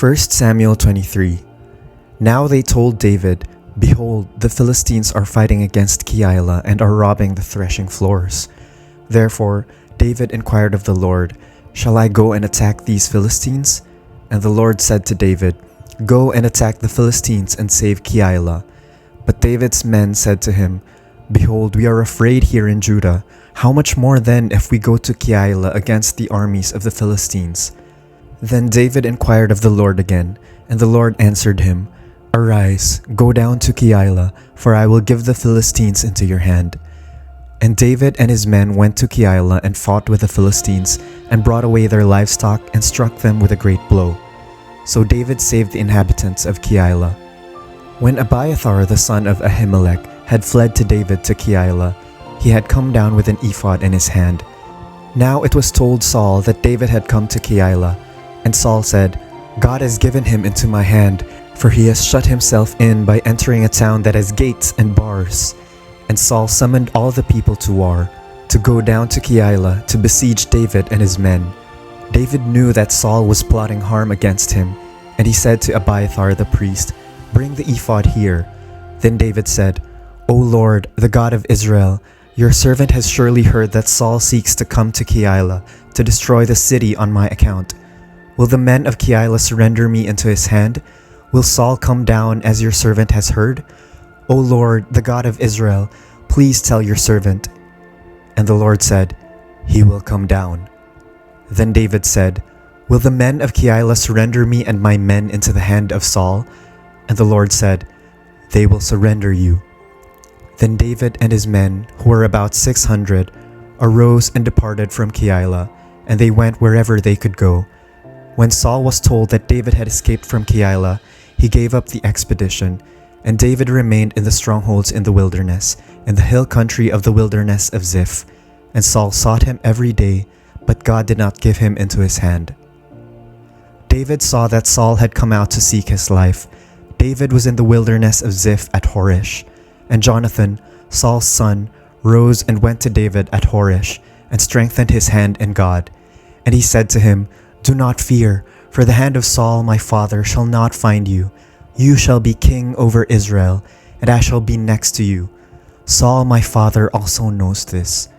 1 Samuel 23. Now they told David, "Behold, the Philistines are fighting against Keilah and are robbing the threshing floors." Therefore David inquired of the Lord, "Shall I go and attack these Philistines?" And the Lord said to David, "Go and attack the Philistines and save Keilah." But David's men said to him, "Behold, we are afraid here in Judah. How much more then if we go to Keilah against the armies of the Philistines?" Then David inquired of the Lord again, and the Lord answered him, "Arise, go down to Keilah, for I will give the Philistines into your hand." And David and his men went to Keilah and fought with the Philistines, and brought away their livestock and struck them with a great blow. So David saved the inhabitants of Keilah. When Abiathar the son of Ahimelech had fled to David to Keilah, he had come down with an ephod in his hand. Now it was told Saul that David had come to Keilah, and Saul said, "God has given him into my hand, for he has shut himself in by entering a town that has gates and bars." And Saul summoned all the people to war, to go down to Keilah to besiege David and his men. David knew that Saul was plotting harm against him, and he said to Abiathar the priest, "Bring the ephod here." Then David said, "O Lord, the God of Israel, your servant has surely heard that Saul seeks to come to Keilah to destroy the city on my account. Will the men of Keilah surrender me into his hand? Will Saul come down as your servant has heard? O Lord, the God of Israel, please tell your servant." And the Lord said, "He will come down." Then David said, "Will the men of Keilah surrender me and my men into the hand of Saul?" And the Lord said, "They will surrender you." Then David and his men, who were about 600, arose and departed from Keilah, and they went wherever they could go. When Saul was told that David had escaped from Keilah, he gave up the expedition, and David remained in the strongholds in the wilderness, in the hill country of the wilderness of Ziph. And Saul sought him every day, but God did not give him into his hand. David saw that Saul had come out to seek his life. David was in the wilderness of Ziph at Horish. And Jonathan, Saul's son, rose and went to David at Horish, and strengthened his hand in God. And he said to him, "Do not fear, for the hand of Saul my father shall not find you. You shall be king over Israel, and I shall be next to you. Saul my father also knows this."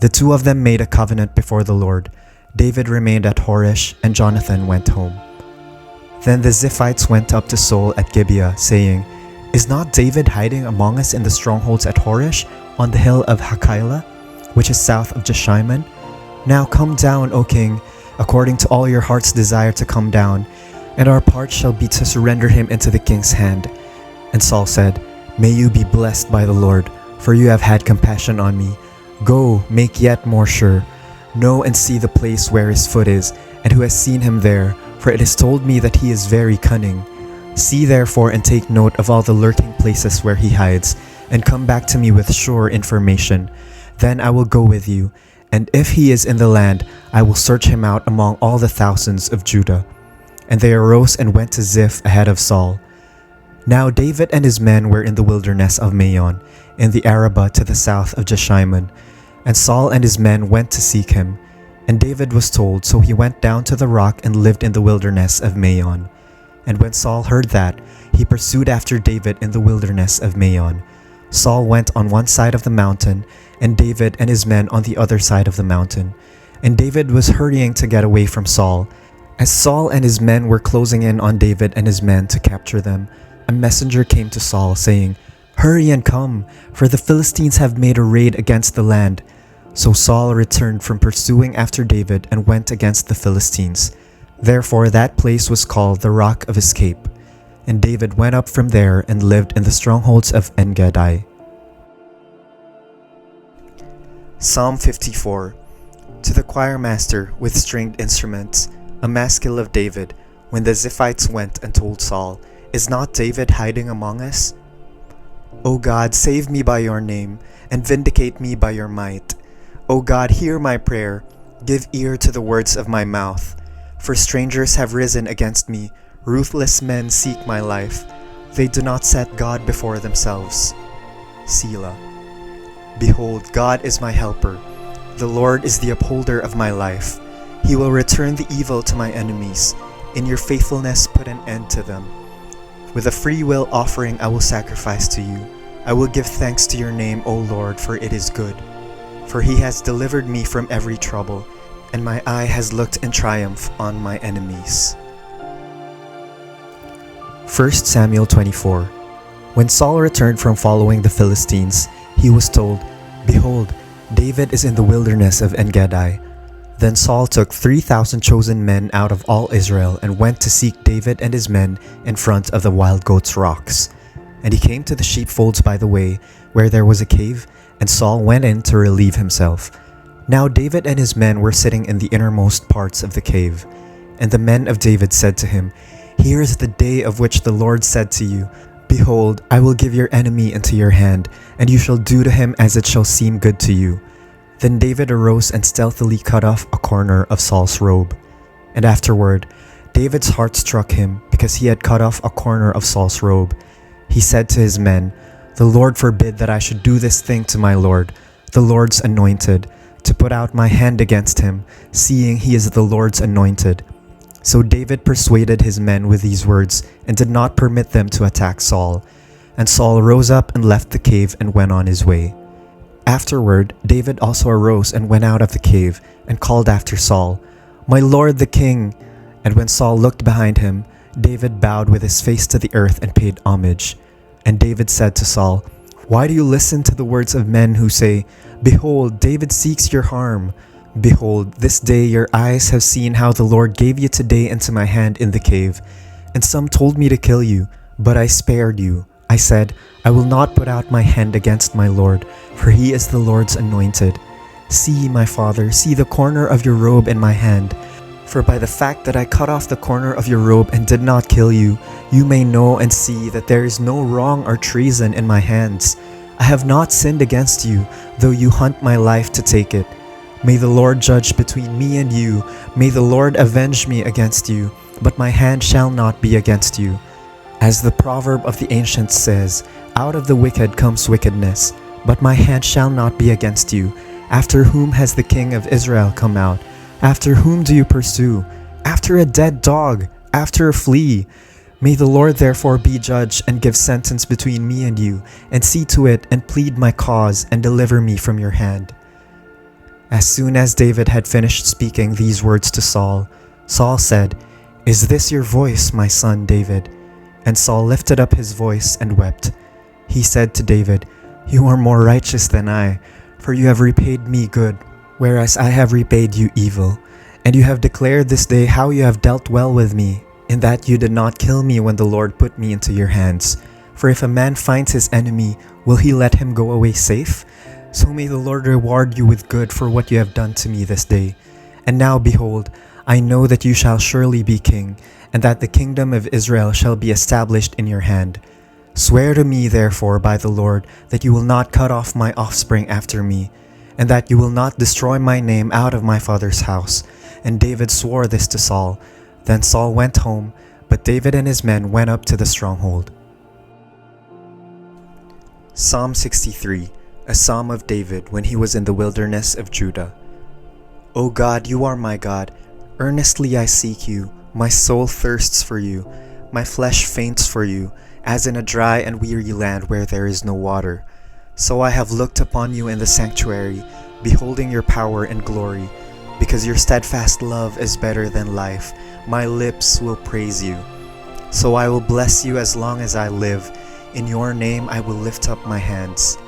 The two of them made a covenant before the Lord. David remained at Horish, and Jonathan went home. Then the Ziphites went up to Saul at Gibeah, saying, "Is not David hiding among us in the strongholds at Horish, on the hill of Hachilah, which is south of Jeshimon? Now come down, O king, according to all your heart's desire to come down, and our part shall be to surrender him into the king's hand." And Saul said, "May you be blessed by the Lord, for you have had compassion on me. Go, make yet more sure. Know and see the place where his foot is, and who has seen him there, for it is told me that he is very cunning. See therefore and take note of all the lurking places where he hides, and come back to me with sure information. Then I will go with you, and if he is in the land, I will search him out among all the thousands of Judah." And they arose and went to Ziph ahead of Saul. Now David and his men were in the wilderness of Maon, in the Arabah to the south of Jeshimon. And Saul and his men went to seek him. And David was told, so he went down to the rock and lived in the wilderness of Maon. And when Saul heard that, he pursued after David in the wilderness of Maon. Saul went on one side of the mountain, and David and his men on the other side of the mountain. And David was hurrying to get away from Saul. As Saul and his men were closing in on David and his men to capture them, a messenger came to Saul, saying, "Hurry and come, for the Philistines have made a raid against the land." So Saul returned from pursuing after David and went against the Philistines. Therefore that place was called the Rock of Escape. And David went up from there and lived in the strongholds of En-Gedi. Psalm 54. To the choirmaster with stringed instruments, a maskil of David, when the Ziphites went and told Saul, "Is not David hiding among us?" O God, save me by your name, and vindicate me by your might. O God, hear my prayer, give ear to the words of my mouth. For strangers have risen against me, ruthless men seek my life. They do not set God before themselves. Selah. Behold, God is my helper. The Lord is the upholder of my life. He will return the evil to my enemies, In your faithfulness put an end to them. With a free will offering I will sacrifice to you. I will give thanks to your name, O Lord, for it is good. For he has delivered me from every trouble, and my eye has looked in triumph on my enemies. 1 Samuel 24. When Saul returned from following the Philistines, he was told, "Behold, David is in the wilderness of En-gedi." Then Saul took 3,000 chosen men out of all Israel and went to seek David and his men in front of the Wild Goats Rocks. And he came to the sheepfolds by the way, where there was a cave, and Saul went in to relieve himself. Now David and his men were sitting in the innermost parts of the cave. And the men of David said to him, "Here is the day of which the Lord said to you, Behold, I will give your enemy into your hand, and you shall do to him as it shall seem good to you." Then David arose and stealthily cut off a corner of Saul's robe. And afterward, David's heart struck him because he had cut off a corner of Saul's robe. He said to his men, "The Lord forbid that I should do this thing to my Lord, the Lord's anointed, to put out my hand against him, seeing he is the Lord's anointed." So David persuaded his men with these words and did not permit them to attack Saul. And Saul rose up and left the cave and went on his way. Afterward, David also arose and went out of the cave and called after Saul, "My lord the king!" And when Saul looked behind him, David bowed with his face to the earth and paid homage. And David said to Saul, "Why do you listen to the words of men who say, 'Behold, David seeks your harm'? Behold, this day your eyes have seen how the Lord gave you today into my hand in the cave. And some told me to kill you, but I spared you. I said, I will not put out my hand against my Lord, for he is the Lord's anointed. See, my father, see the corner of your robe in my hand. For by the fact that I cut off the corner of your robe and did not kill you, you may know and see that there is no wrong or treason in my hands. I have not sinned against you, though you hunt my life to take it. May the Lord judge between me and you. May the Lord avenge me against you, but my hand shall not be against you. As the proverb of the ancients says, out of the wicked comes wickedness, but my hand shall not be against you. After whom has the king of Israel come out? After whom do you pursue? After a dead dog, after a flea. May the Lord therefore be judge and give sentence between me and you, and see to it and plead my cause and deliver me from your hand." As soon as David had finished speaking these words to Saul, Saul said, "Is this your voice, my son David?" And Saul lifted up his voice and wept. He said to David, "You are more righteous than I, for you have repaid me good, whereas I have repaid you evil. And you have declared this day how you have dealt well with me, in that you did not kill me when the Lord put me into your hands. For if a man finds his enemy, will he let him go away safe? So may the Lord reward you with good for what you have done to me this day. And now behold, I know that you shall surely be king, and that the kingdom of Israel shall be established in your hand. Swear to me therefore by the Lord that you will not cut off my offspring after me, and that you will not destroy my name out of my father's house." And David swore this to Saul. Then Saul went home, but David and his men went up to the stronghold. Psalm 63, a psalm of David when he was in the wilderness of Judah. O God, you are my God. Earnestly I seek you. My soul thirsts for you. My flesh faints for you, as in a dry and weary land where there is no water. So I have looked upon you in the sanctuary, beholding your power and glory. Because your steadfast love is better than life, my lips will praise you. So I will bless you as long as I live. In your name I will lift up my hands.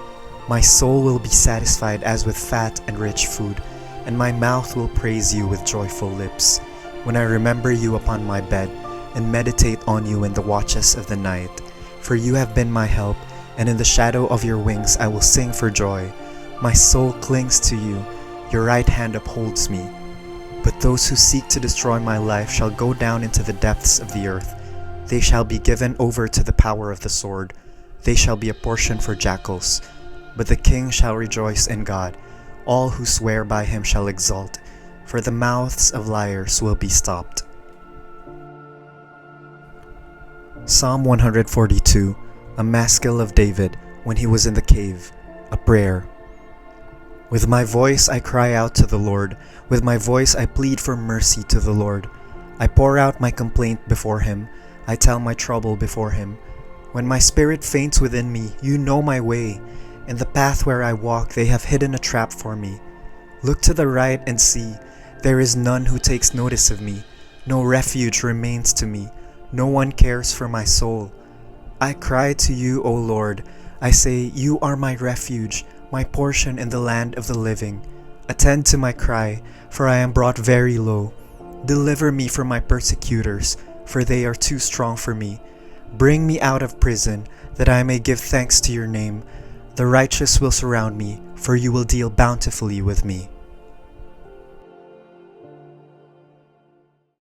My soul will be satisfied as with fat and rich food, and my mouth will praise you with joyful lips. When I remember you upon my bed, and meditate on you in the watches of the night. For you have been my help, and in the shadow of your wings I will sing for joy. My soul clings to you, your right hand upholds me. But those who seek to destroy my life shall go down into the depths of the earth. They shall be given over to the power of the sword. They shall be a portion for jackals. But the king shall rejoice in God. All who swear by him shall exult, for the mouths of liars will be stopped. Psalm 142, a maskil of David when he was in the cave, a prayer. With my voice I cry out to the Lord. With my voice I plead for mercy to the Lord. I pour out my complaint before him. I tell my trouble before him. When my spirit faints within me, you know my way. In the path where I walk, they have hidden a trap for me. Look to the right and see, there is none who takes notice of me. No refuge remains to me. No one cares for my soul. I cry to you, O Lord. I say, you are my refuge, my portion in the land of the living. Attend to my cry, for I am brought very low. Deliver me from my persecutors, for they are too strong for me. Bring me out of prison, that I may give thanks to your name. The righteous will surround me, for you will deal bountifully with me.